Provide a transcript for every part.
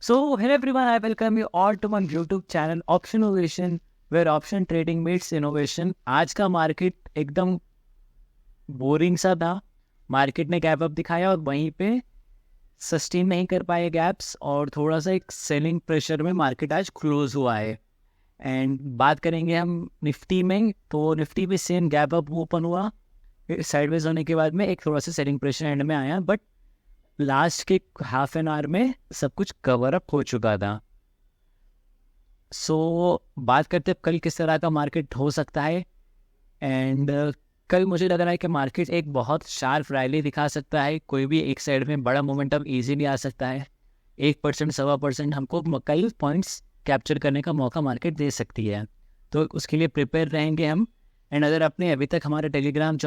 So, hello everyone, I welcome you all to my YouTube channel Optionovation, where option trading meets innovation. आज का market एकदम boring सा था. Market ने gap up दिखाया और वहीं पे सस्टेन नहीं कर पाए गैप्स और थोड़ा सा एक सेलिंग प्रेशर में मार्केट आज क्लोज हुआ है. एंड बात करेंगे हम निफ्टी में, तो निफ्टी भी सेम गैप अप ओपन हुआ, साइडवेज होने के बाद में एक थोड़ा सा सेलिंग प्रेशर एंड में आया, बट लास्ट के हाफ एन आवर में सब कुछ कवर अप हो चुका था. सो बात करते हैं कल किस तरह का मार्केट हो सकता है. एंड कल मुझे लग रहा है कि मार्केट एक बहुत शार्प रैली दिखा सकता है. कोई भी एक साइड में बड़ा मोमेंटम इजीली आ सकता है. 1% 1.25% हमको कई पॉइंट्स कैप्चर करने का मौका मार्केट दे सकती है, तो उसके लिए प्रिपेयर रहेंगे हम. एंड अगर आपने अभी तक हमारा टेलीग्राम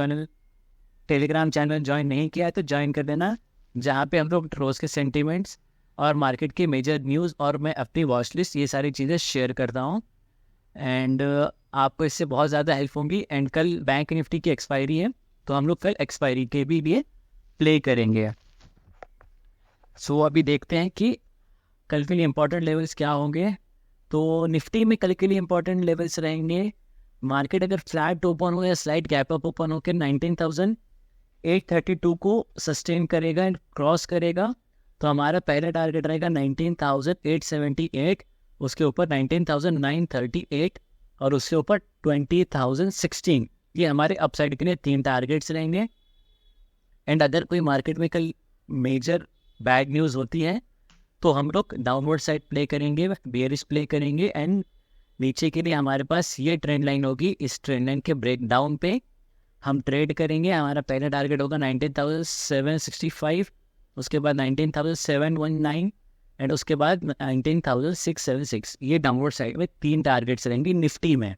चैनल ज्वाइन नहीं किया है तो ज्वाइन कर देना, जहाँ पे हम लोग रोज़ के सेंटीमेंट्स और मार्केट के मेजर न्यूज़ और मैं अपनी वॉच लिस्ट ये सारी चीज़ें शेयर करता हूँ. एंड आपको इससे बहुत ज़्यादा हेल्प होगी. एंड कल बैंक निफ्टी की एक्सपायरी है, तो हम लोग कल एक्सपायरी के भी लिए प्ले करेंगे. सो अभी देखते हैं कि कल के लिए इम्पोर्टेंट लेवल्स क्या होंगे. तो निफ्टी में कल के लिए इम्पोर्टेंट लेवल्स रहेंगे. मार्केट अगर फ्लैट ओपन हो या स्लाइट गैप अप ओपन हो के 19,832 को सस्टेन करेगा एंड क्रॉस करेगा, तो हमारा पहला टारगेट रहेगा 19,878, उसके ऊपर 19,938 और उसके ऊपर 20,016. ये हमारे अपसाइड के लिए 3 टारगेट्स रहेंगे. एंड अगर कोई मार्केट में कल मेजर बैड न्यूज़ होती है तो हम लोग डाउनवर्ड साइड प्ले करेंगे, बेयरिश प्ले करेंगे. एंड नीचे के लिए हमारे पास ये ट्रेंड लाइन होगी. इस ट्रेंड लाइन के ब्रेक डाउन पे हम ट्रेड करेंगे. हमारा पहला टारगेट होगा 19,765, उसके बाद 19,719 एंड उसके बाद 19,676. ये डाउनवर्ड साइड में 3 टारगेट्स रहेंगे निफ्टी में.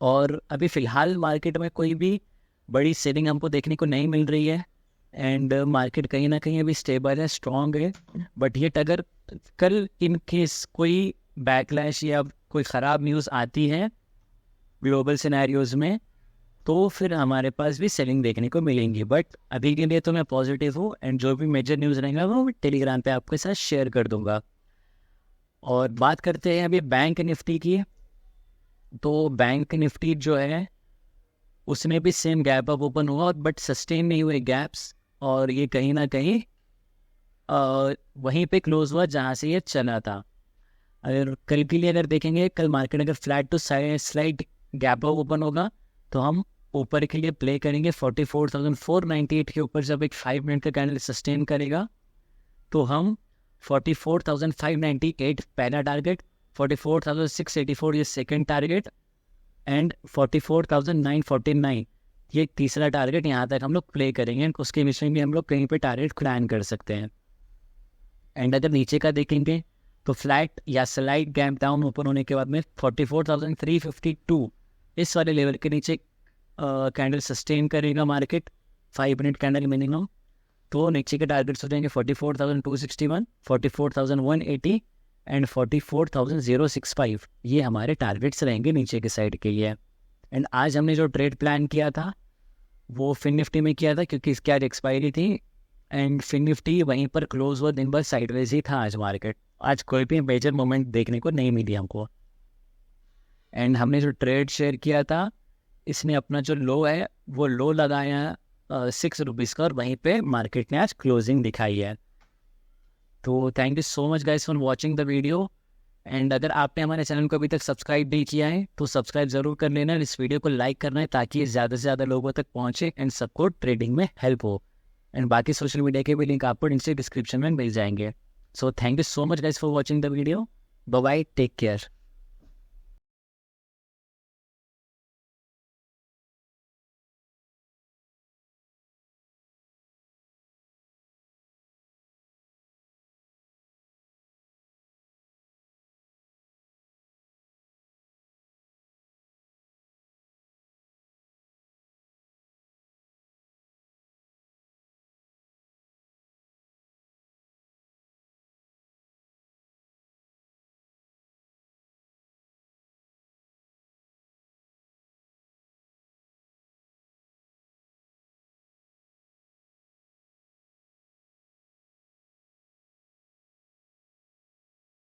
और अभी फ़िलहाल मार्केट में कोई भी बड़ी सेलिंग हमको देखने को नहीं मिल रही है. एंड मार्केट कहीं ना कहीं अभी स्टेबल है, स्ट्रॉन्ग है. बट ये अगर कल इन केस कोई बैकलैश या कोई ख़राब न्यूज़ आती है ग्लोबल सिनेरियोज़ में, तो फिर हमारे पास भी सेलिंग देखने को मिलेंगी. बट अभी के लिए तो मैं पॉजिटिव हूँ. एंड जो भी मेजर न्यूज़ रहेगा वो मैं टेलीग्राम पे आपके साथ शेयर कर दूंगा. और बात करते हैं अभी बैंक निफ्टी की. तो बैंक निफ्टी जो है उसमें भी सेम गैप अप ओपन हुआ, बट सस्टेन नहीं हुए गैप्स, और ये कहीं ना कहीं वहीं पे क्लोज हुआ जहाँ से ये चला था. अगर कल के लिए अगर देखेंगे, कल मार्केट अगर flat to slide gap up open होगा तो हम ऊपर के लिए प्ले करेंगे 44,498 के ऊपर. जब एक 5 मिनट का कैंडल सस्टेन करेगा तो हम 44,598 पहला टारगेट, 44,684 ये सेकंड टारगेट, एंड 44,949 ये तीसरा टारगेट. यहाँ तक हम लोग प्ले करेंगे. उसके बीच में भी हम लोग कहीं पे टारगेट प्लान कर सकते हैं. एंड अगर नीचे का देखेंगे तो फ्लैट या स्लाइड गैप डाउन ओपन होने के बाद में 44,352 इस वाले लेवल के नीचे कैंडल सस्टेन करेगा मार्केट, 5 मिनट कैंडल मिनिमम. तो नीचे के टारगेट्स हो जाएंगे 44,261, 44,180 एंड 44,065. ये हमारे टारगेट्स रहेंगे नीचे के साइड के लिए. एंड आज हमने जो ट्रेड प्लान किया था वो फिन निफ्टी में किया था, क्योंकि इसकी आज एक्सपायरी थी. एंड फिन निफ्टी वहीं पर क्लोज हुआ, दिन भर साइडवेज ही था आज मार्केट. आज कोई भी मेजर मोमेंट देखने को नहीं मिली हमको. एंड हमने जो ट्रेड शेयर किया था, इसने अपना जो लो है वो लो लगाया 6 रुपीज़ का, और वहीं पे मार्केट ने आज क्लोजिंग दिखाई है. तो thank you so much guys for watching the video. And अगर आपने हमारे चैनल को अभी तक सब्सक्राइब नहीं किया है तो सब्सक्राइब ज़रूर कर लेना. इस वीडियो को लाइक करना है ताकि ज़्यादा से ज़्यादा लोगों तक पहुँचे एंड सबको ट्रेडिंग में हेल्प हो. एंड बाकी सोशल मीडिया के भी लिंक आपको नीचे डिस्क्रिप्शन में मिल जाएंगे. So thank you so much guys for watching the video. Bye bye, take care.